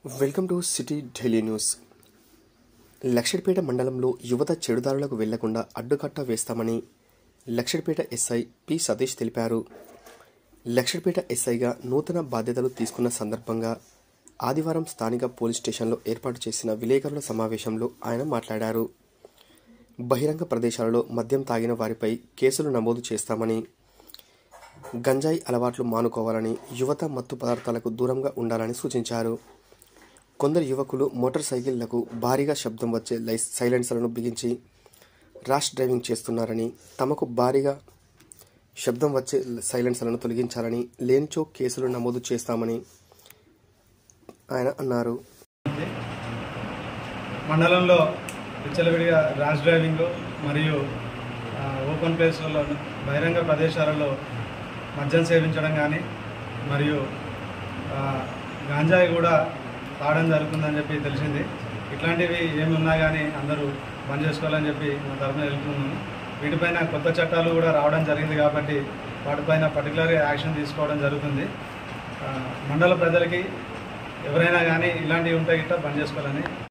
Welcome to city daily news. Lakshettipet మండలంలో యువత చెడుదారులకు వెళ్లకుండా అడ్డుకట్ట వేస్తామని లక్షడిపేట ఎస్ఐ పి సతీష్ తెలిపారు. లక్షడిపేట ఎస్ఐగా నూతన బాధ్యతలు తీసుకున్న సందర్భంగా ఆదివారం స్థానిక పోలీస్ స్టేషన్లో ఏర్పాటు చేసిన విలేకరుల సమావేశంలో ఆయన మాట్లాడారు. బహిరంగ ప్రదేశాలలో మద్యం తాగిన వారిపై కేసులు నమోదు చేస్తామని, గంజాయి అలవాట్లు మానుకోవాలని, యువత మత్తు పదార్థాలకు దూరంగా ఉండాలని సూచించారు. కొందరు యువకులు మోటార్ సైకిళ్లకు భారీగా శబ్దం వచ్చే సైలెన్సర్లను బిగించి ర్యాష్ డ్రైవింగ్ చేస్తున్నారని, తమకు భారీగా శబ్దం వచ్చే సైలెన్సర్లను తొలగించాలని, లేనిచో కేసులు నమోదు చేస్తామని ఆయన అన్నారు. మండలంలో విచ్చలవిడిగా ర్యాష్ డ్రైవింగ్ మరియు ఓపెన్ ప్లేస్లలో బహిరంగ ప్రదేశాలలో మద్యం సేవించడం కానీ మరియు గాంజాయి కూడా తాగడం జరుగుతుందని చెప్పి తెలిసింది. ఇట్లాంటివి ఏమి ఉన్నా కానీ అందరూ బంద్ చేసుకోవాలని చెప్పి మా తరఫున తెలుపుతున్నాను. వీటిపైన కొత్త చట్టాలు కూడా రావడం జరిగింది కాబట్టి వాటిపైన పర్టికులర్గా యాక్షన్ తీసుకోవడం జరుగుతుంది. మండల ప్రజలకి ఎవరైనా కానీ ఇలాంటివి ఉంటే గిట్ట బంద్ చేసుకోవాలని